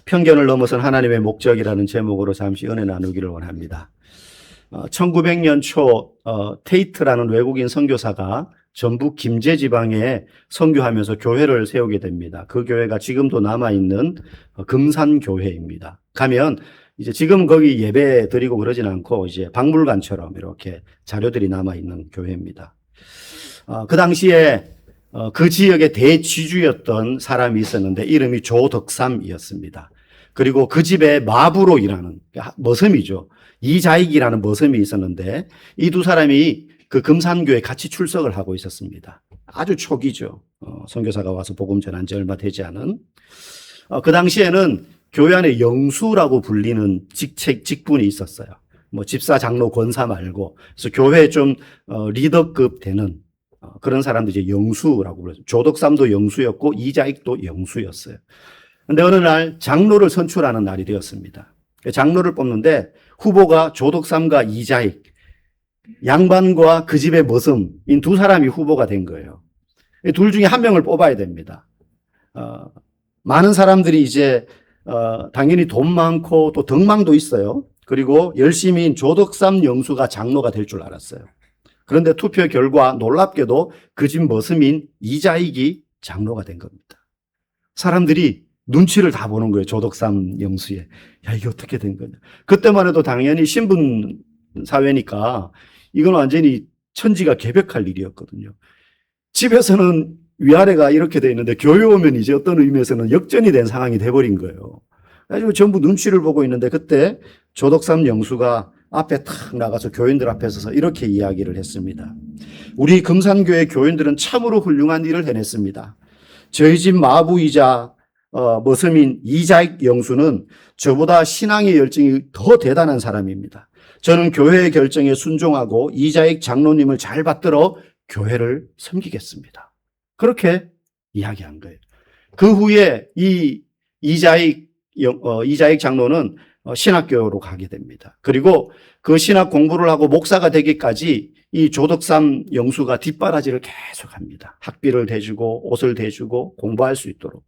편견을 넘어선 하나님의 목적이라는 제목으로 잠시 은혜 나누기를 원합니다. 1900년 초 테이트라는 외국인 선교사가 전북 김제 지방에 선교하면서 교회를 세우게 됩니다. 그 교회가 지금도 남아있는 금산교회입니다. 가면 이제 지금 거기 예배 드리고 그러진 않고 이제 박물관처럼 이렇게 자료들이 남아있는 교회입니다. 그 당시에 그 지역의 대지주였던 사람이 있었는데 이름이 조덕삼이었습니다. 그리고 그 집에 마부로 일하는 머슴이죠. 이자익이라는 머슴이 있었는데 이 두 사람이 그 금산교에 같이 출석을 하고 있었습니다. 아주 초기죠. 선교사가 와서 복음 전한 지 얼마 되지 않은. 그 당시에는 교회 안에 영수라고 불리는 직분이 있었어요. 뭐 집사, 장로, 권사 말고. 그래서 교회에 좀 리더급 되는 그런 사람들이 이제 영수라고 불렀어요. 조덕삼도 영수였고 이자익도 영수였어요. 근데 어느 날 장로를 선출하는 날이 되었습니다. 장로를 뽑는데 후보가 조덕삼과 이자익, 양반과 그 집의 머슴인 두 사람이 후보가 된 거예요. 둘 중에 한 명을 뽑아야 됩니다. 많은 사람들이 이제 당연히 돈 많고 또 덕망도 있어요. 그리고 열심히인 조덕삼 영수가 장로가 될 줄 알았어요. 그런데 투표 결과 놀랍게도 그 집 머슴인 이자익이 장로가 된 겁니다. 사람들이 눈치를 다 보는 거예요. 조덕삼 영수에. 야, 이게 어떻게 된 거냐. 그때만 해도 당연히 신분 사회니까 이건 완전히 천지가 개벽할 일이었거든요. 집에서는 위아래가 이렇게 돼 있는데 교회 오면 이제 어떤 의미에서는 역전이 된 상황이 돼버린 거예요. 그래가지고 전부 눈치를 보고 있는데 그때 조덕삼 영수가 앞에 탁 나가서 교인들 앞에 서서 이렇게 이야기를 했습니다. 우리 금산교회 교인들은 참으로 훌륭한 일을 해냈습니다. 저희 집 마부이자 머슴인 이자익 영수는 저보다 신앙의 열정이 더 대단한 사람입니다. 저는 교회의 결정에 순종하고 이자익 장로님을 잘 받들어 교회를 섬기겠습니다. 그렇게 이야기한 거예요. 그 후에 이 이자익 장로는 신학교로 가게 됩니다. 그리고 그 신학 공부를 하고 목사가 되기까지 이 조덕삼 영수가 뒷바라지를 계속합니다. 학비를 대주고 옷을 대주고 공부할 수 있도록.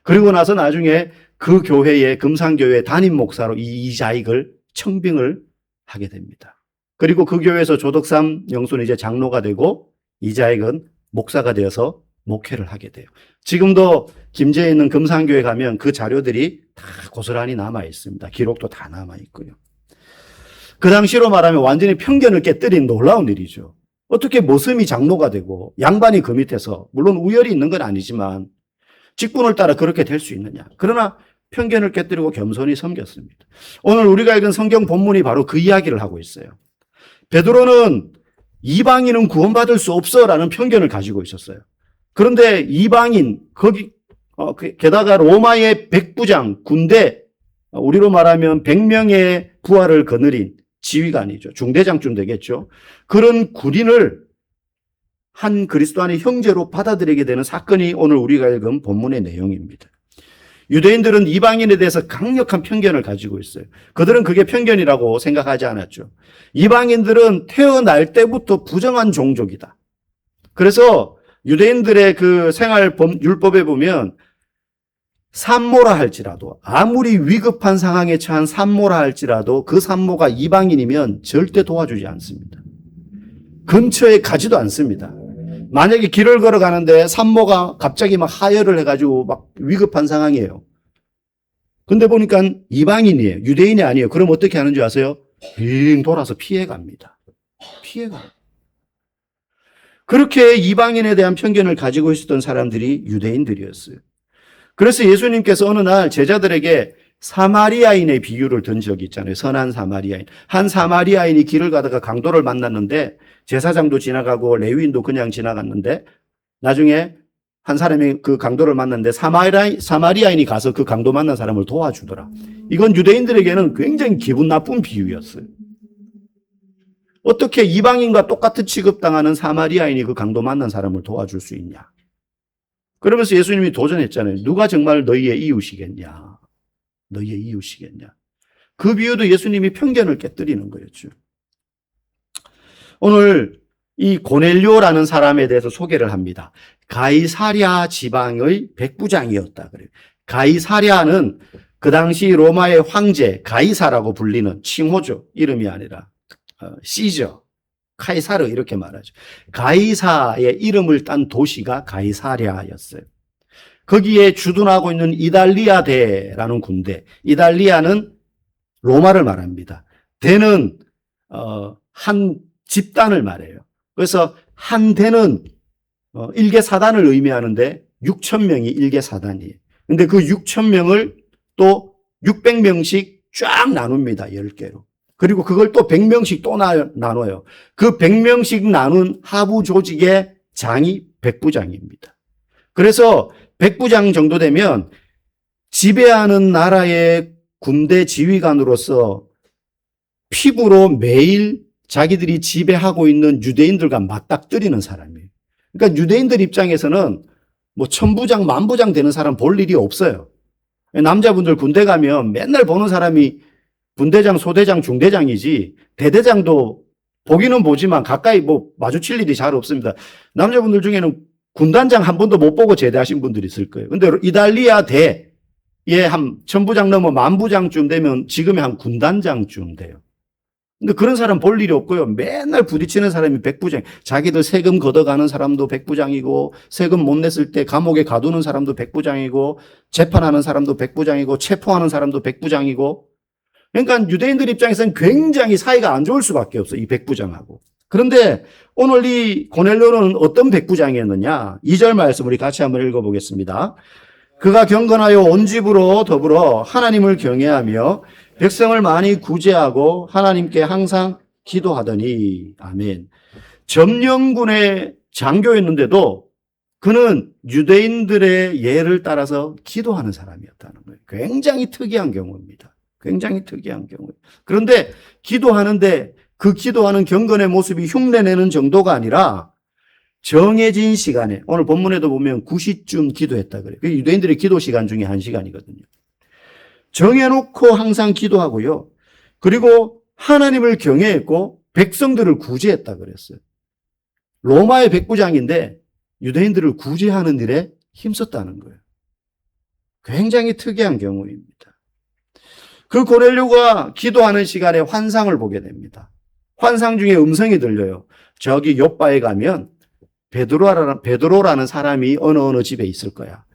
그리고 나서 나중에 그 교회의 금산교회 담임 목사로 이 이자익을 청빙을 하게 됩니다. 그리고 그 교회에서 조덕삼 영수는 이제 장로가 되고 이자익은 목사가 되어서 목회를 하게 돼요. 지금도 김제에 있는 금산교회 가면 그 자료들이 다 고스란히 남아 있습니다. 기록도 다 남아 있고요. 그 당시로 말하면 완전히 편견을 깨뜨린 놀라운 일이죠. 어떻게 머슴이 장로가 되고 양반이 그 밑에서 물론 우열이 있는 건 아니지만 직분을 따라 그렇게 될 수 있느냐. 그러나 편견을 깨뜨리고 겸손히 섬겼습니다. 오늘 우리가 읽은 성경 본문이 바로 그 이야기를 하고 있어요. 베드로는 이방인은 구원받을 수 없어라는 편견을 가지고 있었어요. 그런데 이방인 게다가 로마의 백부장 군대 우리로 말하면 100명의 부하를 거느린 지휘가 아니죠. 중대장쯤 되겠죠. 그런 군인을 한 그리스도 안의 형제로 받아들이게 되는 사건이 오늘 우리가 읽은 본문의 내용입니다. 유대인들은 이방인에 대해서 강력한 편견을 가지고 있어요. 그들은 그게 편견이라고 생각하지 않았죠. 이방인들은 태어날 때부터 부정한 종족이다. 그래서 유대인들의 그 생활율법에 보면 산모라 할지라도 아무리 위급한 상황에 처한 산모라 할지라도 그 산모가 이방인이면 절대 도와주지 않습니다. 근처에 가지도 않습니다. 만약에 길을 걸어가는데 산모가 갑자기 막 하혈을 해가지고 막 위급한 상황이에요. 근데 보니까 이방인이에요. 유대인이 아니에요. 그럼 어떻게 하는 줄 아세요? 빙 돌아서 피해갑니다. 피해가요. 그렇게 이방인에 대한 편견을 가지고 있었던 사람들이 유대인들이었어요. 그래서 예수님께서 어느 날 제자들에게 사마리아인의 비유를 든 적이 있잖아요. 선한 사마리아인. 한 사마리아인이 길을 가다가 강도를 만났는데 제사장도 지나가고 레위인도 그냥 지나갔는데 나중에 한 사람이 그 강도를 만났는데 사마리아인이 가서 그 강도 만난 사람을 도와주더라. 이건 유대인들에게는 굉장히 기분 나쁜 비유였어요. 어떻게 이방인과 똑같은 취급당하는 사마리아인이 그 강도 만난 사람을 도와줄 수 있냐. 그러면서 예수님이 도전했잖아요. 누가 정말 너희의 이웃이겠냐. 너희의 이웃이겠냐. 그 비유도 예수님이 편견을 깨뜨리는 거였죠. 오늘 이 고넬료라는 사람에 대해서 소개를 합니다. 가이사랴 지방의 백부장이었다 그래요. 가이사랴는 그 당시 로마의 황제 가이사라고 불리는 칭호죠. 이름이 아니라 시저, 카이사르 이렇게 말하죠. 가이사의 이름을 딴 도시가 가이사랴였어요. 거기에 주둔하고 있는 이달리아 대라는 군대. 이달리아는 로마를 말합니다. 대는 한 집단을 말해요. 그래서 한 대는 일개 사단을 의미하는데 6천 명이 일개 사단이에요. 근데 그 6천 명을 또 600명씩 쫙 나눕니다. 10개로. 그리고 그걸 또 100명씩 또 나눠요. 그 100명씩 나눈 하부 조직의 장이 백부장입니다. 그래서 백부장 정도 되면 지배하는 나라의 군대 지휘관으로서 피부로 매일 자기들이 지배하고 있는 유대인들과 맞닥뜨리는 사람이에요. 그러니까 유대인들 입장에서는 뭐 천부장, 만부장 되는 사람 볼 일이 없어요. 남자분들 군대 가면 맨날 보는 사람이 분대장, 소대장, 중대장이지 대대장도 보기는 보지만 가까이 뭐 마주칠 일이 잘 없습니다. 남자분들 중에는 군단장 한 번도 못 보고 제대하신 분들이 있을 거예요. 근데 이달리아 대에 한 천부장 넘어 만부장쯤 되면 지금의 한 군단장쯤 돼요. 근데 그런 사람 볼 일이 없고요. 맨날 부딪히는 사람이 백부장. 자기들 세금 걷어가는 사람도 백부장이고, 세금 못 냈을 때 감옥에 가두는 사람도 백부장이고, 재판하는 사람도 백부장이고, 체포하는 사람도 백부장이고. 그러니까 유대인들 입장에서는 굉장히 사이가 안 좋을 수밖에 없어요. 이 백부장하고. 그런데 오늘 이 고넬료는 어떤 백부장이었느냐? 2절 말씀 우리 같이 한번 읽어보겠습니다. 그가 경건하여 온 집으로 더불어 하나님을 경외하며 백성을 많이 구제하고 하나님께 항상 기도하더니. 아멘. 점령군의 장교였는데도 그는 유대인들의 예를 따라서 기도하는 사람이었다는 거예요. 굉장히 특이한 경우입니다. 굉장히 특이한 경우. 그런데 기도하는데 그 기도하는 경건의 모습이 흉내내는 정도가 아니라 정해진 시간에, 오늘 본문에도 보면 9시쯤 기도했다 그래요. 그게 유대인들의 기도 시간 중에 한 시간이거든요. 정해놓고 항상 기도하고요. 그리고 하나님을 경외했고 백성들을 구제했다 그랬어요. 로마의 백부장인데 유대인들을 구제하는 일에 힘썼다는 거예요. 굉장히 특이한 경우입니다. 그 고넬료가 기도하는 시간에 환상을 보게 됩니다. 환상 중에 음성이 들려요. 저기 욥바에 가면 베드로라는 사람이 어느 집에 있을 거야.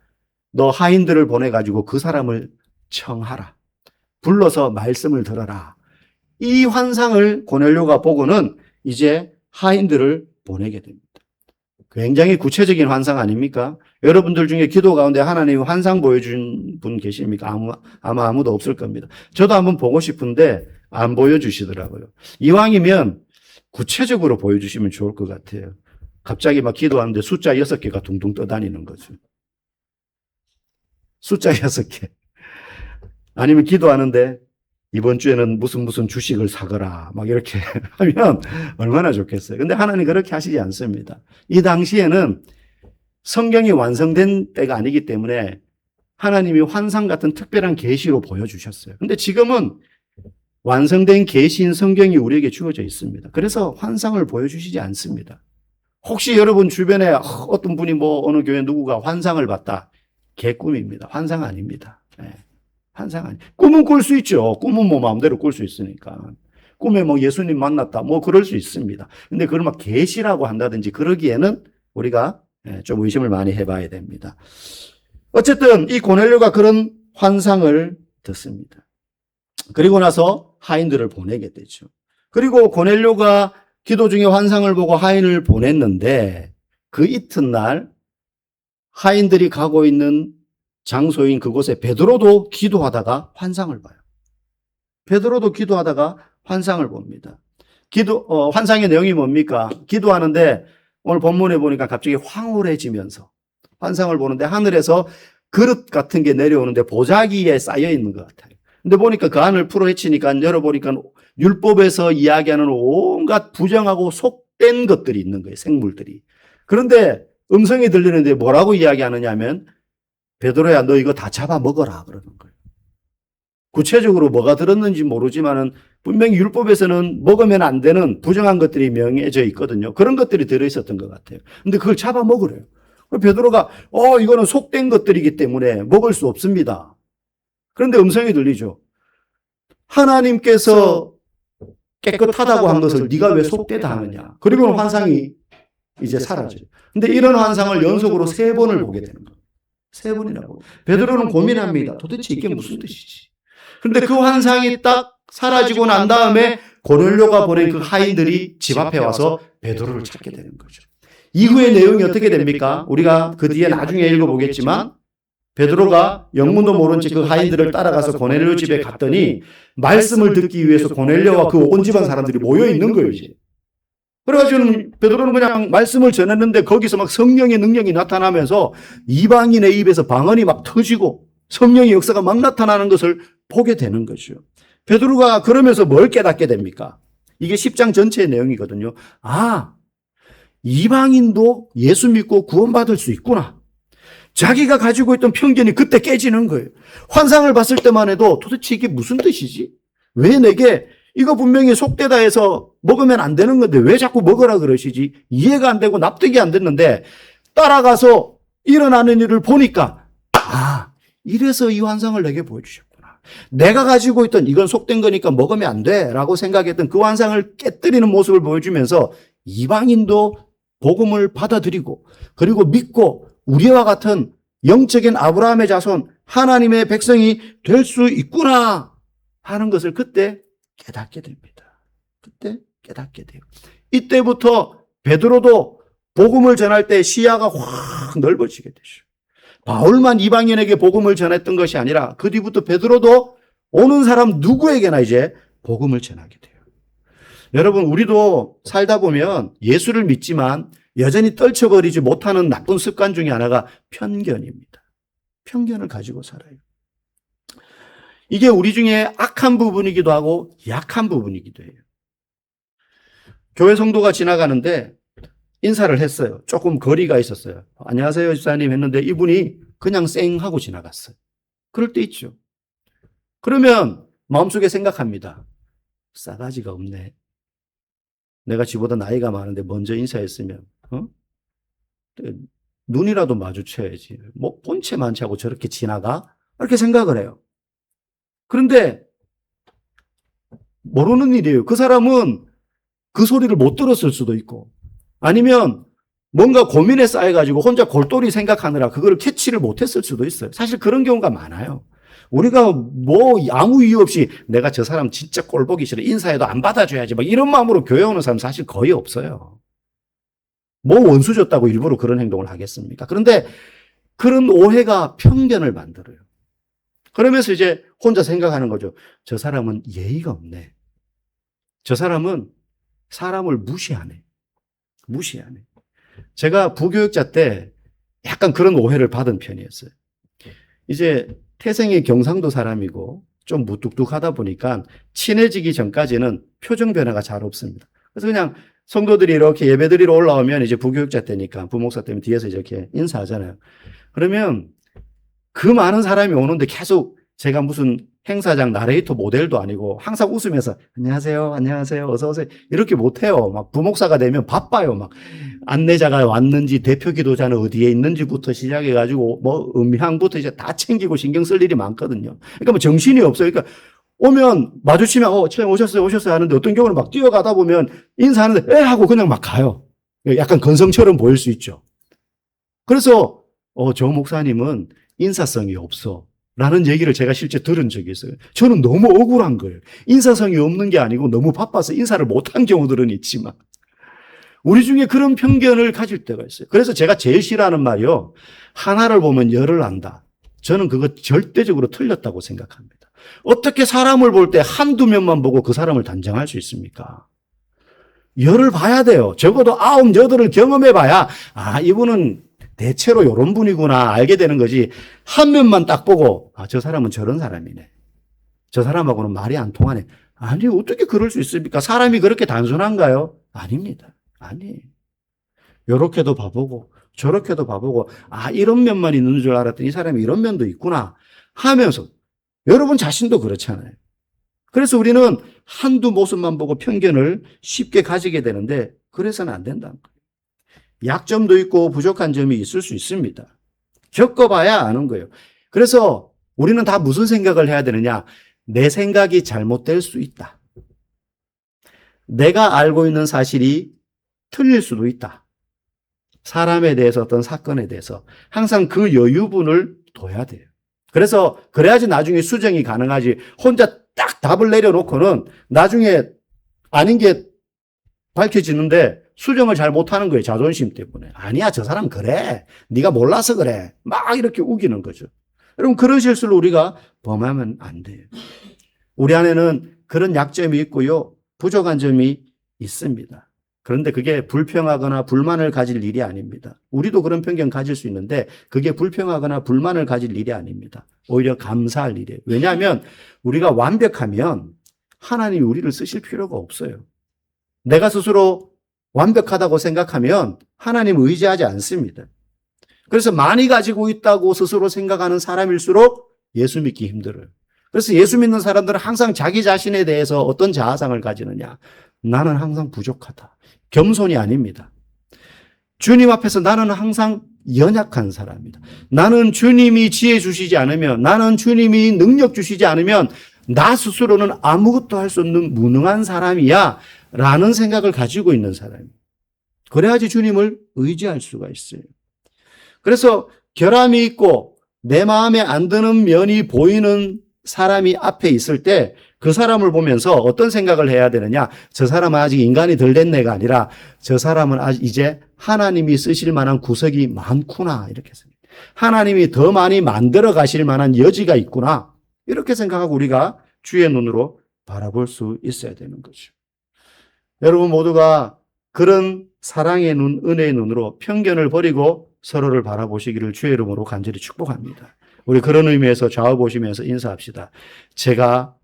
너 하인들을 보내가지고 그 사람을 청하라. 불러서 말씀을 들어라. 이 환상을 고넬료가 보고는 이제 하인들을 보내게 됩니다. 굉장히 구체적인 환상 아닙니까? 여러분들 중에 기도 가운데 하나님이 환상 보여준 분 계십니까? 아마 아무도 없을 겁니다. 저도 한번 보고 싶은데 안 보여주시더라고요. 이왕이면 구체적으로 보여주시면 좋을 것 같아요. 갑자기 막 기도하는데 숫자 6개가 둥둥 떠다니는 거죠. 숫자 6개. 아니면 기도하는데 이번 주에는 무슨 주식을 사거라. 막 이렇게 하면 얼마나 좋겠어요. 근데 하나님 그렇게 하시지 않습니다. 이 당시에는 성경이 완성된 때가 아니기 때문에 하나님이 환상 같은 특별한 계시로 보여주셨어요. 근데 지금은 완성된 계시인 성경이 우리에게 주어져 있습니다. 그래서 환상을 보여주시지 않습니다. 혹시 여러분 주변에 어떤 분이 어느 교회 누구가 환상을 봤다. 개꿈입니다. 환상 아닙니다. 네. 환상 아니. 꿈은 꿀 수 있죠. 꿈은 마음대로 꿀 수 있으니까. 꿈에 예수님 만났다. 그럴 수 있습니다. 근데 그걸 막 계시라고 한다든지 그러기에는 우리가 좀 의심을 많이 해봐야 됩니다. 어쨌든 이 고넬료가 그런 환상을 듣습니다. 그리고 나서 하인들을 보내게 되죠. 그리고 고넬료가 기도 중에 환상을 보고 하인을 보냈는데 그 이튿날 하인들이 가고 있는 장소인 그곳에 베드로도 기도하다가 환상을 봐요. 베드로도 기도하다가 환상을 봅니다. 환상의 내용이 뭡니까? 기도하는데 오늘 본문에 보니까 갑자기 황홀해지면서 환상을 보는데 하늘에서 그릇 같은 게 내려오는데 보자기에 쌓여 있는 것 같아요. 근데 보니까 그 안을 풀어헤치니까 열어보니까 율법에서 이야기하는 온갖 부정하고 속된 것들이 있는 거예요. 생물들이. 그런데 음성이 들리는데 뭐라고 이야기하느냐 하면 베드로야 너 이거 다 잡아먹어라 그러는 거예요. 구체적으로 뭐가 들었는지 모르지만은 분명히 율법에서는 먹으면 안 되는 부정한 것들이 명해져 있거든요. 그런 것들이 들어있었던 것 같아요. 근데 그걸 잡아먹으래요. 베드로가 이거는 속된 것들이기 때문에 먹을 수 없습니다. 그런데 음성이 들리죠. 하나님께서 깨끗하다고 한 것을 네가 왜 속되다 하느냐. 그리고는 환상이 이제 사라져요. 근데 이런 환상을 연속으로 3번을 보게 되는 거예요. 3번이라고. 베드로는 고민합니다. 도대체 이게 무슨 뜻이지? 그런데 그 환상이 딱 사라지고 난 다음에 고넬료가 보낸 그 하인들이 집 앞에 와서 베드로를 찾게 되는 거죠. 이후의 내용이 어떻게 됩니까? 우리가 그 뒤에 나중에 읽어보겠지만 베드로가 영문도 모른 채 그 하인들을 따라가서 고넬료 집에 갔더니 말씀을 듣기 위해서 고넬료와 그 온 집안 사람들이 모여 있는 거예요, 이제. 그래가지고 베드로는 그냥 말씀을 전했는데 거기서 막 성령의 능력이 나타나면서 이방인의 입에서 방언이 막 터지고 성령의 역사가 막 나타나는 것을 보게 되는 거죠. 베드로가 그러면서 뭘 깨닫게 됩니까? 이게 10장 전체의 내용이거든요. 아, 이방인도 예수 믿고 구원받을 수 있구나. 자기가 가지고 있던 편견이 그때 깨지는 거예요. 환상을 봤을 때만 해도 도대체 이게 무슨 뜻이지? 왜 내게 이거 분명히 속되다 해서 먹으면 안 되는 건데 왜 자꾸 먹으라 그러시지? 이해가 안 되고 납득이 안 됐는데 따라가서 일어나는 일을 보니까 아, 이래서 이 환상을 내게 보여주셨구나. 내가 가지고 있던 이건 속된 거니까 먹으면 안 돼 라고 생각했던 그 환상을 깨뜨리는 모습을 보여주면서 이방인도 복음을 받아들이고 그리고 믿고 우리와 같은 영적인 아브라함의 자손 하나님의 백성이 될 수 있구나 하는 것을 그때 깨닫게 됩니다. 그때 깨닫게 돼요. 이때부터 베드로도 복음을 전할 때 시야가 확 넓어지게 되죠. 바울만 이방인에게 복음을 전했던 것이 아니라 그 뒤부터 베드로도 오는 사람 누구에게나 이제 복음을 전하게 돼요. 여러분, 우리도 살다 보면 예수를 믿지만 여전히 떨쳐버리지 못하는 나쁜 습관 중에 하나가 편견입니다. 편견을 가지고 살아요. 이게 우리 중에 악한 부분이기도 하고 약한 부분이기도 해요. 교회 성도가 지나가는데 인사를 했어요. 조금 거리가 있었어요. 안녕하세요, 집사님 했는데 이분이 그냥 쌩 하고 지나갔어요. 그럴 때 있죠. 그러면 마음속에 생각합니다. 싸가지가 없네. 내가 지보다 나이가 많은데 먼저 인사했으면 눈이라도 마주쳐야지. 뭐 본체 많지 하고 저렇게 지나가? 이렇게 생각을 해요. 그런데 모르는 일이에요. 그 사람은 그 소리를 못 들었을 수도 있고 아니면 뭔가 고민에 쌓여가지고 혼자 골똘히 생각하느라 그걸 캐치를 못했을 수도 있어요. 사실 그런 경우가 많아요. 우리가 뭐 아무 이유 없이 내가 저 사람 진짜 꼴보기 싫어. 인사해도 안 받아줘야지. 막 이런 마음으로 교회 오는 사람 사실 거의 없어요. 뭐 원수 줬다고 일부러 그런 행동을 하겠습니까? 그런데 그런 오해가 편견을 만들어요. 그러면서 이제 혼자 생각하는 거죠. 저 사람은 예의가 없네. 저 사람은 사람을 무시하네. 무시하네. 제가 부교육자 때 약간 그런 오해를 받은 편이었어요. 이제 태생이 경상도 사람이고 좀 무뚝뚝하다 보니까 친해지기 전까지는 표정 변화가 잘 없습니다. 그래서 그냥 성도들이 이렇게 예배드리러 올라오면 이제 부교육자 때니까 부목사 때문에 뒤에서 이렇게 인사하잖아요. 그러면 그 많은 사람이 오는데 계속 제가 무슨 행사장 나레이터 모델도 아니고 항상 웃으면서 안녕하세요, 안녕하세요, 어서 오세요 이렇게 못해요. 막 부목사가 되면 바빠요. 막 안내자가 왔는지 대표 기도자는 어디에 있는지부터 시작해가지고 뭐 음향부터 이제 다 챙기고 신경 쓸 일이 많거든요. 그러니까 뭐 정신이 없어요. 그러니까 오면 마주치면 처음 오셨어요 하는데 어떤 경우는 막 뛰어가다 보면 인사하는데 에 하고 그냥 막 가요. 약간 건성처럼 보일 수 있죠. 그래서 저 목사님은 인사성이 없어 라는 얘기를 제가 실제 들은 적이 있어요. 저는 너무 억울한 거예요. 인사성이 없는 게 아니고 너무 바빠서 인사를 못한 경우들은 있지만 우리 중에 그런 편견을 가질 때가 있어요. 그래서 제가 제일 싫어하는 말이요. 하나를 보면 열을 안다. 저는 그거 절대적으로 틀렸다고 생각합니다. 어떻게 사람을 볼 때 한두 면만 보고 그 사람을 단정할 수 있습니까? 열을 봐야 돼요. 적어도 9, 8을 경험해 봐야 이분은 대체로 이런 분이구나 알게 되는 거지. 한 면만 딱 보고 저 사람은 저런 사람이네. 저 사람하고는 말이 안 통하네. 아니 어떻게 그럴 수 있습니까? 사람이 그렇게 단순한가요? 아닙니다. 아니에요. 요렇게도 봐보고 저렇게도 봐보고 이런 면만 있는 줄 알았더니 이 사람이 이런 면도 있구나 하면서 여러분 자신도 그렇잖아요. 그래서 우리는 한두 모습만 보고 편견을 쉽게 가지게 되는데 그래서는 안 된다는 거예요. 약점도 있고 부족한 점이 있을 수 있습니다. 겪어봐야 아는 거예요. 그래서 우리는 다 무슨 생각을 해야 되느냐? 내 생각이 잘못될 수 있다. 내가 알고 있는 사실이 틀릴 수도 있다. 사람에 대해서 어떤 사건에 대해서 항상 그 여유분을 둬야 돼요. 그래서 그래야지 나중에 수정이 가능하지. 혼자 딱 답을 내려놓고는 나중에 아닌 게 밝혀지는데 수정을 잘 못하는 거예요. 자존심 때문에. 아니야, 저 사람 그래. 네가 몰라서 그래. 막 이렇게 우기는 거죠. 여러분, 그런 실수를 우리가 범하면 안 돼요. 우리 안에는 그런 약점이 있고요. 부족한 점이 있습니다. 그런데 그게 불평하거나 불만을 가질 일이 아닙니다. 우리도 그런 편견 가질 수 있는데 그게 불평하거나 불만을 가질 일이 아닙니다. 오히려 감사할 일이에요. 왜냐하면 우리가 완벽하면 하나님이 우리를 쓰실 필요가 없어요. 내가 스스로 완벽하다고 생각하면 하나님 의지하지 않습니다. 그래서 많이 가지고 있다고 스스로 생각하는 사람일수록 예수 믿기 힘들어요. 그래서 예수 믿는 사람들은 항상 자기 자신에 대해서 어떤 자아상을 가지느냐. 나는 항상 부족하다. 겸손이 아닙니다. 주님 앞에서 나는 항상 연약한 사람이다. 나는 주님이 지혜 주시지 않으면, 나는 주님이 능력 주시지 않으면 나 스스로는 아무것도 할 수 없는 무능한 사람이야 라는 생각을 가지고 있는 사람이에요. 그래야지 주님을 의지할 수가 있어요. 그래서 결함이 있고 내 마음에 안 드는 면이 보이는 사람이 앞에 있을 때 그 사람을 보면서 어떤 생각을 해야 되느냐? 저 사람은 아직 인간이 덜 됐네가 아니라 저 사람은 아직 이제 하나님이 쓰실 만한 구석이 많구나 이렇게 생각해요. 하나님이 더 많이 만들어 가실 만한 여지가 있구나 이렇게 생각하고 우리가 주의 눈으로 바라볼 수 있어야 되는 거죠. 여러분 모두가 그런 사랑의 눈, 은혜의 눈으로 편견을 버리고 서로를 바라보시기를 주의 이름으로 간절히 축복합니다. 우리 그런 의미에서 좌우 보시면서 인사합시다. 제가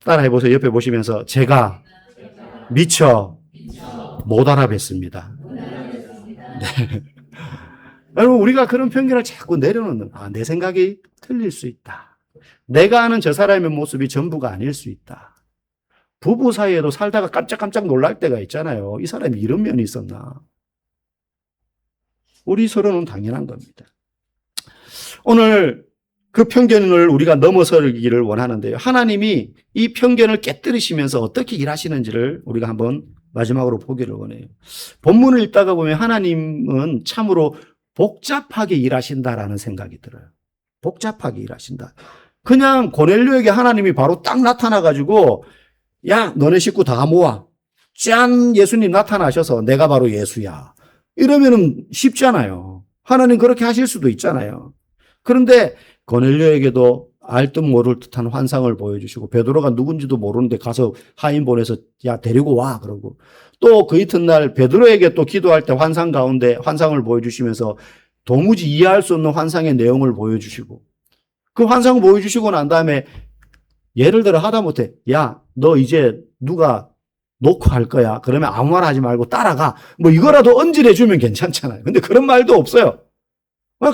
따라해보세요. 옆에 보시면서 제가 미처 못 알아뵀습니다. 네. 여러분 우리가 그런 편견을 자꾸 내려놓는 내 생각이 틀릴 수 있다. 내가 아는 저 사람의 모습이 전부가 아닐 수 있다. 부부 사이에도 살다가 깜짝깜짝 놀랄 때가 있잖아요. 이 사람이 이런 면이 있었나. 우리 서로는 당연한 겁니다. 오늘 그 편견을 우리가 넘어서기를 원하는데요. 하나님이 이 편견을 깨뜨리시면서 어떻게 일하시는지를 우리가 한번 마지막으로 보기를 원해요. 본문을 읽다가 보면 하나님은 참으로 복잡하게 일하신다라는 생각이 들어요. 복잡하게 일하신다. 그냥 고넬료에게 하나님이 바로 딱 나타나가지고 야, 너네 식구 다 모아. 짠, 예수님 나타나셔서 내가 바로 예수야. 이러면은 쉽잖아요. 하나님 그렇게 하실 수도 있잖아요. 그런데 고넬료에게도 알 듯 모를 듯한 환상을 보여주시고 베드로가 누군지도 모르는데 가서 하인 보내서 야 데리고 와 그러고 또 그 이튿날 베드로에게 또 기도할 때 환상 가운데 환상을 보여주시면서 도무지 이해할 수 없는 환상의 내용을 보여주시고 그 환상을 보여주시고 난 다음에 예를 들어 하다못해 야 너 이제 누가 녹화할 거야 그러면 아무 말 하지 말고 따라가 뭐 이거라도 언질해 주면 괜찮잖아요. 근데 그런 말도 없어요.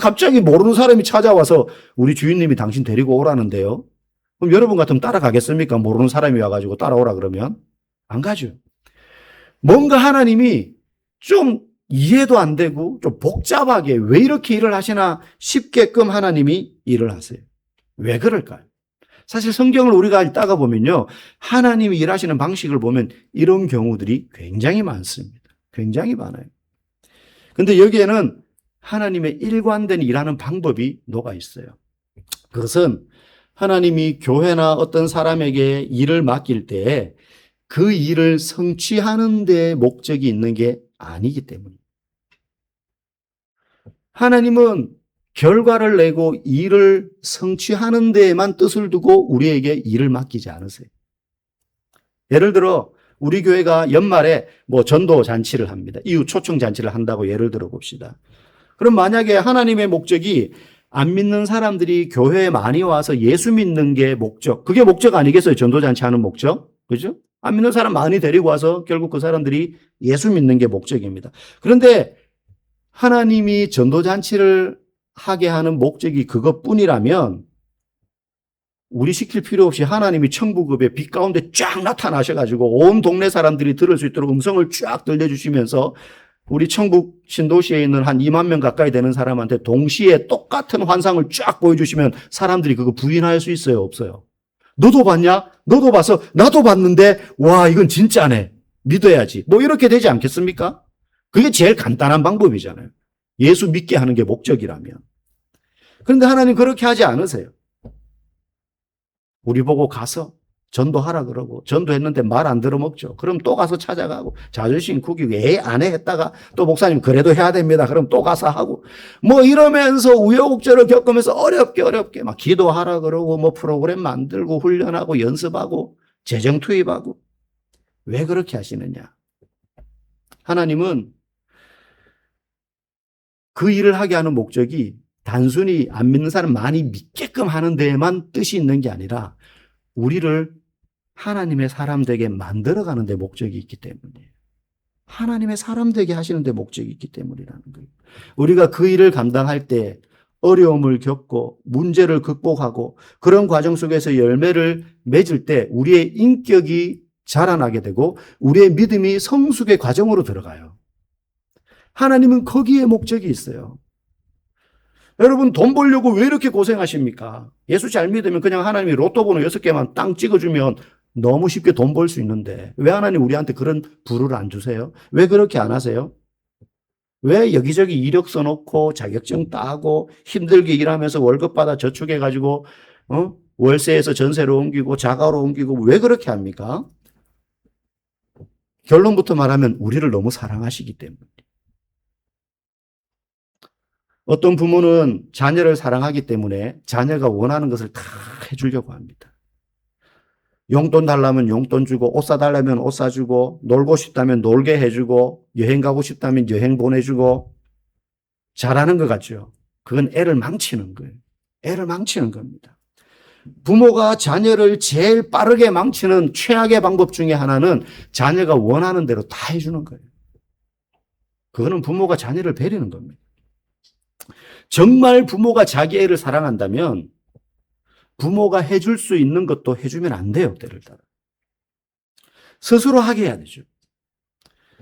갑자기 모르는 사람이 찾아와서 우리 주인님이 당신 데리고 오라는데요. 그럼 여러분 같으면 따라가겠습니까? 모르는 사람이 와가지고 따라오라 그러면 안 가죠. 뭔가 하나님이 좀 이해도 안 되고 좀 복잡하게 왜 이렇게 일을 하시나 싶게끔 하나님이 일을 하세요. 왜 그럴까요? 사실 성경을 우리가 읽다가 보면요. 하나님이 일하시는 방식을 보면 이런 경우들이 굉장히 많습니다. 굉장히 많아요. 근데 여기에는 하나님의 일관된 일하는 방법이 녹아 있어요. 그것은 하나님이 교회나 어떤 사람에게 일을 맡길 때 그 일을 성취하는 데 목적이 있는 게 아니기 때문입니다. 하나님은 결과를 내고 일을 성취하는 데에만 뜻을 두고 우리에게 일을 맡기지 않으세요. 예를 들어 우리 교회가 연말에 뭐 전도 잔치를 합니다. 이웃 초청 잔치를 한다고 예를 들어 봅시다. 그럼 만약에 하나님의 목적이 안 믿는 사람들이 교회에 많이 와서 예수 믿는 게 목적. 그게 목적 아니겠어요? 전도잔치 하는 목적. 그죠? 안 믿는 사람 많이 데리고 와서 결국 그 사람들이 예수 믿는 게 목적입니다. 그런데 하나님이 전도잔치를 하게 하는 목적이 그것뿐이라면 우리 시킬 필요 없이 하나님이 천국급의 빛 가운데 쫙 나타나셔가지고 온 동네 사람들이 들을 수 있도록 음성을 쫙 들려주시면서 우리 천국 신도시에 있는 한 2만 명 가까이 되는 사람한테 동시에 똑같은 환상을 쫙 보여주시면 사람들이 그거 부인할 수 있어요? 없어요? 너도 봤냐? 너도 봤어? 나도 봤는데 와 이건 진짜네. 믿어야지. 뭐 이렇게 되지 않겠습니까? 그게 제일 간단한 방법이잖아요. 예수 믿게 하는 게 목적이라면. 그런데 하나님 그렇게 하지 않으세요. 우리 보고 가서 전도하라 그러고 전도했는데 말 안 들어먹죠. 그럼 또 가서 찾아가고 자존심 구기고 안 해 했다가 또 목사님 그래도 해야 됩니다. 그럼 또 가서 하고 뭐 이러면서 우여곡절을 겪으면서 어렵게 막 기도하라 그러고 뭐 프로그램 만들고 훈련하고 연습하고 재정 투입하고 왜 그렇게 하시느냐? 하나님은 그 일을 하게 하는 목적이 단순히 안 믿는 사람 많이 믿게끔 하는 데에만 뜻이 있는 게 아니라 우리를 하나님의 사람 되게 만들어가는 데 목적이 있기 때문이에요. 하나님의 사람 되게 하시는 데 목적이 있기 때문이라는 거예요. 우리가 그 일을 감당할 때 어려움을 겪고 문제를 극복하고 그런 과정 속에서 열매를 맺을 때 우리의 인격이 자라나게 되고 우리의 믿음이 성숙의 과정으로 들어가요. 하나님은 거기에 목적이 있어요. 여러분 돈 벌려고 왜 이렇게 고생하십니까? 예수 잘 믿으면 그냥 하나님이 로또 번호 6개만 땅 찍어주면 너무 쉽게 돈 벌 수 있는데 왜 하나님 우리한테 그런 부를 안 주세요? 왜 그렇게 안 하세요? 왜 여기저기 이력서 넣고 자격증 따고 힘들게 일하면서 월급 받아 저축해가지고 월세에서 전세로 옮기고 자가로 옮기고 왜 그렇게 합니까? 결론부터 말하면 우리를 너무 사랑하시기 때문에. 어떤 부모는 자녀를 사랑하기 때문에 자녀가 원하는 것을 다 해주려고 합니다. 용돈 달라면 용돈 주고 옷 사달라면 옷 사주고 놀고 싶다면 놀게 해주고 여행 가고 싶다면 여행 보내주고 잘하는 것 같죠. 그건 애를 망치는 거예요. 애를 망치는 겁니다. 부모가 자녀를 제일 빠르게 망치는 최악의 방법 중에 하나는 자녀가 원하는 대로 다 해주는 거예요. 그거는 부모가 자녀를 배리는 겁니다. 정말 부모가 자기 애를 사랑한다면 부모가 해줄 수 있는 것도 해주면 안 돼요, 때를 따라. 스스로 하게 해야 되죠.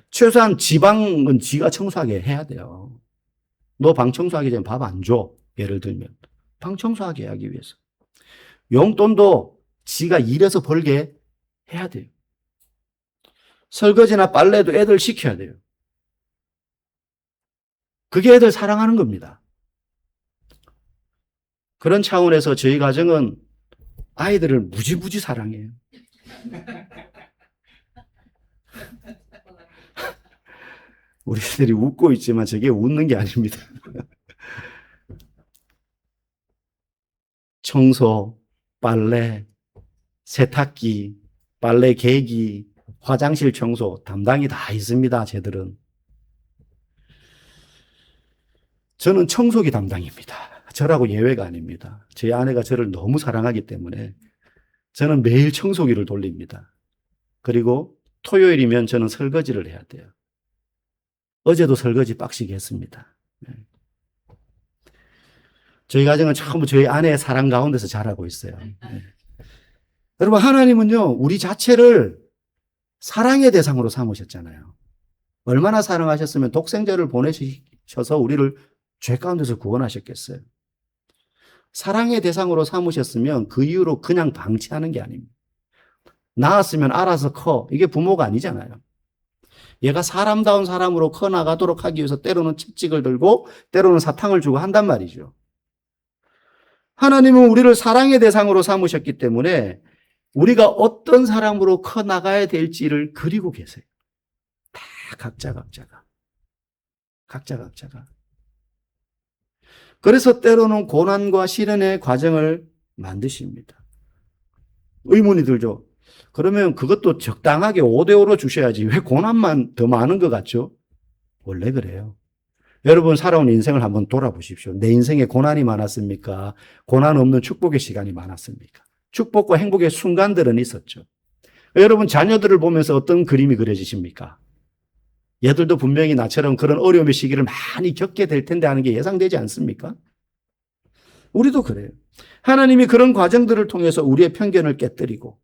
최소한 지방은 지가 청소하게 해야 돼요. 너 방 청소하기 전에 밥 안 줘. 예를 들면. 방 청소하게 하기 위해서. 용돈도 지가 일해서 벌게 해야 돼요. 설거지나 빨래도 애들 시켜야 돼요. 그게 애들 사랑하는 겁니다. 그런 차원에서 저희 가정은 아이들을 무지무지 사랑해요. 우리들이 웃고 있지만 저게 웃는 게 아닙니다. 청소, 빨래, 세탁기, 빨래 개기, 화장실 청소 담당이 다 있습니다. 쟤들은. 저는 청소기 담당입니다. 저라고 예외가 아닙니다. 제 아내가 저를 너무 사랑하기 때문에 저는 매일 청소기를 돌립니다. 그리고 토요일이면 저는 설거지를 해야 돼요. 어제도 설거지 빡시게 했습니다. 저희 가정은 전부 저희 아내의 사랑 가운데서 자라고 있어요. 여러분, 하나님은요, 우리 자체를 사랑의 대상으로 삼으셨잖아요. 얼마나 사랑하셨으면 독생자를 보내셔서 우리를 죄 가운데서 구원하셨겠어요. 사랑의 대상으로 삼으셨으면 그 이후로 그냥 방치하는 게 아닙니다. 낳았으면 알아서 커. 이게 부모가 아니잖아요. 얘가 사람다운 사람으로 커나가도록 하기 위해서 때로는 채찍을 들고 때로는 사탕을 주고 한단 말이죠. 하나님은 우리를 사랑의 대상으로 삼으셨기 때문에 우리가 어떤 사람으로 커나가야 될지를 그리고 계세요. 다 각자가. 그래서 때로는 고난과 시련의 과정을 만드십니다. 의문이 들죠. 그러면 그것도 적당하게 5대5로 주셔야지 왜 고난만 더 많은 것 같죠? 원래 그래요. 여러분 살아온 인생을 한번 돌아보십시오. 내 인생에 고난이 많았습니까? 고난 없는 축복의 시간이 많았습니까? 축복과 행복의 순간들은 있었죠. 여러분 자녀들을 보면서 어떤 그림이 그려지십니까? 얘들도 분명히 나처럼 그런 어려움의 시기를 많이 겪게 될 텐데 하는 게 예상되지 않습니까? 우리도 그래요. 하나님이 그런 과정들을 통해서 우리의 편견을 깨뜨리고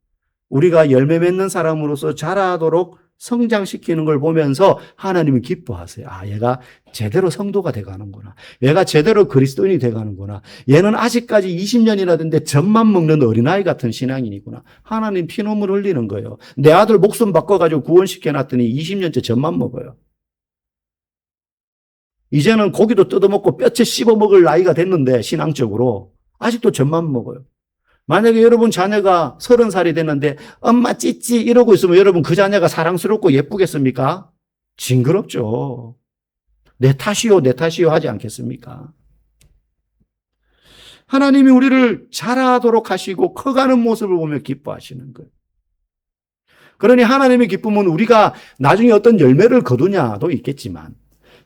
우리가 열매 맺는 사람으로서 자라도록 성장시키는 걸 보면서 하나님이 기뻐하세요. 아, 얘가 제대로 성도가 돼가는구나. 얘가 제대로 그리스도인이 돼가는구나. 얘는 아직까지 20년이나 됐는데 젖만 먹는 어린아이 같은 신앙인이구나. 하나님 피눈물 흘리는 거예요. 내 아들 목숨 바꿔가지고 구원시켜놨더니 20년째 젖만 먹어요. 이제는 고기도 뜯어먹고 뼈째 씹어먹을 나이가 됐는데 신앙적으로 아직도 젖만 먹어요. 만약에 여러분 자녀가 30살이 됐는데 엄마 찌찌 이러고 있으면 여러분 그 자녀가 사랑스럽고 예쁘겠습니까? 징그럽죠. 내 탓이요 내 탓이요 하지 않겠습니까? 하나님이 우리를 자라도록 하시고 커가는 모습을 보며 기뻐하시는 거예요. 그러니 하나님의 기쁨은 우리가 나중에 어떤 열매를 거두냐도 있겠지만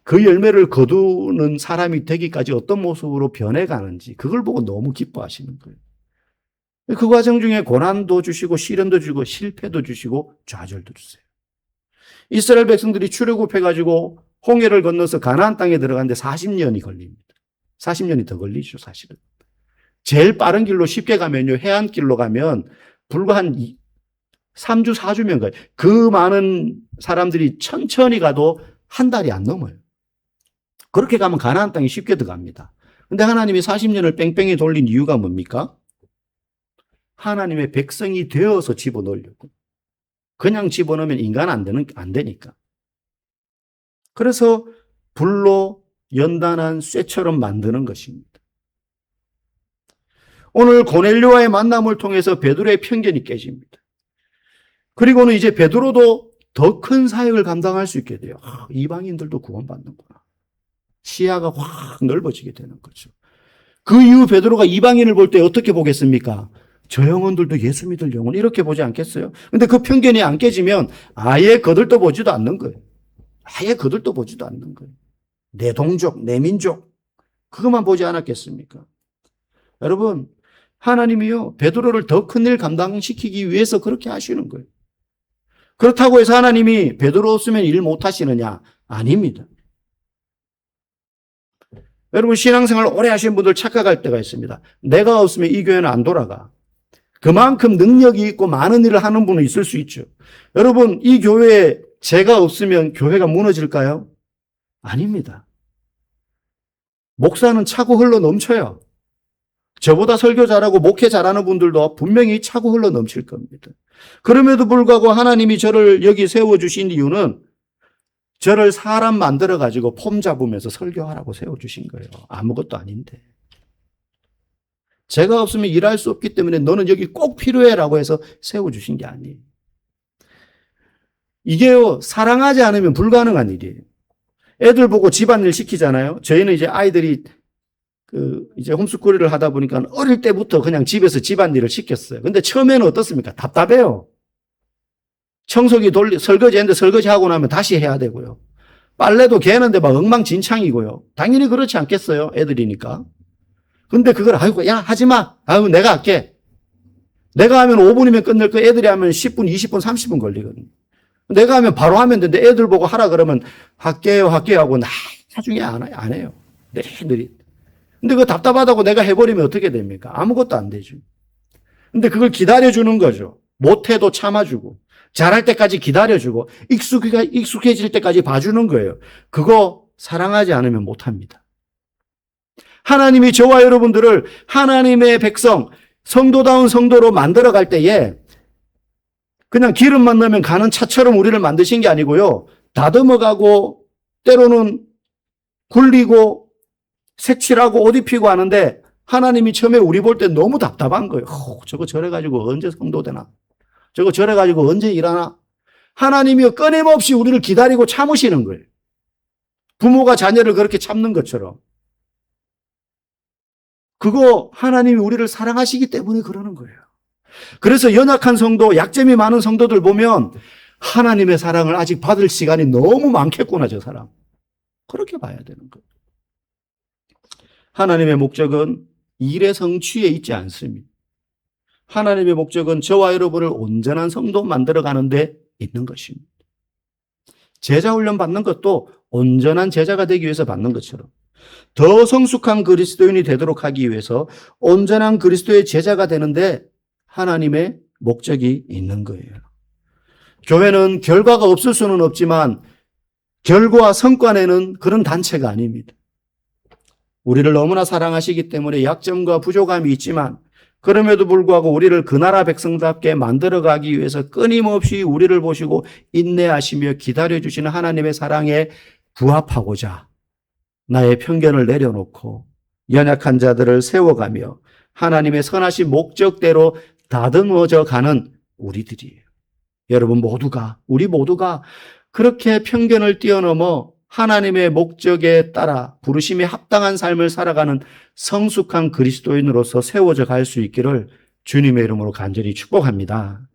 그 열매를 거두는 사람이 되기까지 어떤 모습으로 변해가는지 그걸 보고 너무 기뻐하시는 거예요. 그 과정 중에 고난도 주시고 시련도 주고 실패도 주시고 좌절도 주세요. 이스라엘 백성들이 출애굽해가지고 홍해를 건너서 가나안 땅에 들어가는데 40년이 걸립니다. 40년이 더 걸리죠, 사실은. 제일 빠른 길로 쉽게 가면요, 해안길로 가면 불과 한 3주, 4주면 가요. 그 많은 사람들이 천천히 가도 한 달이 안 넘어요. 그렇게 가면 가나안 땅이 쉽게 들어갑니다. 근데 하나님이 40년을 뺑뺑이 돌린 이유가 뭡니까? 하나님의 백성이 되어서 집어넣으려고. 그냥 집어넣으면 인간 안 되니까. 그래서 불로 연단한 쇠처럼 만드는 것입니다. 오늘 고넬료와의 만남을 통해서 베드로의 편견이 깨집니다. 그리고는 이제 베드로도 더 큰 사역을 감당할 수 있게 돼요. 이방인들도 구원받는구나. 시야가 확 넓어지게 되는 거죠. 그 이후 베드로가 이방인을 볼 때 어떻게 보겠습니까? 저 영혼들도 예수 믿을 영혼 이렇게 보지 않겠어요? 근데 그 편견이 안 깨지면 아예 거들떠 보지도 않는 거예요. 아예 거들떠 보지도 않는 거예요. 내 동족, 내 민족 그것만 보지 않았겠습니까? 여러분 하나님이요 베드로를 더 큰 일 감당시키기 위해서 그렇게 하시는 거예요. 그렇다고 해서 하나님이 베드로 없으면 일 못하시느냐? 아닙니다. 여러분 신앙생활 오래 하신 분들 착각할 때가 있습니다. 내가 없으면 이 교회는 안 돌아가. 그만큼 능력이 있고 많은 일을 하는 분은 있을 수 있죠. 여러분 이 교회에 제가 없으면 교회가 무너질까요? 아닙니다. 목사는 차고 흘러 넘쳐요. 저보다 설교 잘하고 목회 잘하는 분들도 분명히 차고 흘러 넘칠 겁니다. 그럼에도 불구하고 하나님이 저를 여기 세워주신 이유는 저를 사람 만들어가지고 폼 잡으면서 설교하라고 세워주신 거예요. 아무것도 아닌데. 제가 없으면 일할 수 없기 때문에 너는 여기 꼭 필요해라고 해서 세워주신 게 아니에요. 이게요, 사랑하지 않으면 불가능한 일이에요. 애들 보고 집안일 시키잖아요. 저희는 이제 아이들이 이제 홈스쿨을 하다 보니까 어릴 때부터 그냥 집에서 집안일을 시켰어요. 근데 처음에는 어떻습니까? 답답해요. 청소기 설거지 했는데 설거지 하고 나면 다시 해야 되고요. 빨래도 개는데 막 엉망진창이고요. 당연히 그렇지 않겠어요? 애들이니까. 근데 그걸 아이고 야 하지 마. 아이고 내가 할게. 내가 하면 5분이면 끝낼 거 애들이 하면 10분, 20분, 30분 걸리거든요. 내가 하면 바로 하면 되는데 애들 보고 하라 그러면 할게요 하고 나중에 안 해요. 느릿느릿. 근데 그거 답답하다고 내가 해버리면 어떻게 됩니까? 아무것도 안 되죠. 근데 그걸 기다려주는 거죠. 못해도 참아주고, 잘할 때까지 기다려주고, 익숙해질 때까지 봐주는 거예요. 그거 사랑하지 않으면 못합니다. 하나님이 저와 여러분들을 하나님의 백성, 성도다운 성도로 만들어갈 때에 그냥 기름만 넣으면 가는 차처럼 우리를 만드신 게 아니고요. 다듬어가고, 때로는 굴리고, 색칠하고 옷 입히고 하는데 하나님이 처음에 우리 볼 때 너무 답답한 거예요. 저거 저래가지고 언제 성도 되나? 저거 저래가지고 언제 일하나? 하나님이 끊임없이 우리를 기다리고 참으시는 거예요. 부모가 자녀를 그렇게 참는 것처럼. 그거 하나님이 우리를 사랑하시기 때문에 그러는 거예요. 그래서 연약한 성도, 약점이 많은 성도들 보면 하나님의 사랑을 아직 받을 시간이 너무 많겠구나, 저 사람. 그렇게 봐야 되는 거예요. 하나님의 목적은 일의 성취에 있지 않습니다. 하나님의 목적은 저와 여러분을 온전한 성도 만들어가는 데 있는 것입니다. 제자 훈련 받는 것도 온전한 제자가 되기 위해서 받는 것처럼 더 성숙한 그리스도인이 되도록 하기 위해서 온전한 그리스도의 제자가 되는데 하나님의 목적이 있는 거예요. 교회는 결과가 없을 수는 없지만 결과와 성과내는 그런 단체가 아닙니다. 우리를 너무나 사랑하시기 때문에 약점과 부족함이 있지만 그럼에도 불구하고 우리를 그 나라 백성답게 만들어가기 위해서 끊임없이 우리를 보시고 인내하시며 기다려주시는 하나님의 사랑에 부합하고자 나의 편견을 내려놓고 연약한 자들을 세워가며 하나님의 선하신 목적대로 다듬어져 가는 우리들이에요. 여러분 모두가, 우리 모두가 그렇게 편견을 뛰어넘어 하나님의 목적에 따라 부르심에 합당한 삶을 살아가는 성숙한 그리스도인으로서 세워져 갈 수 있기를 주님의 이름으로 간절히 축복합니다.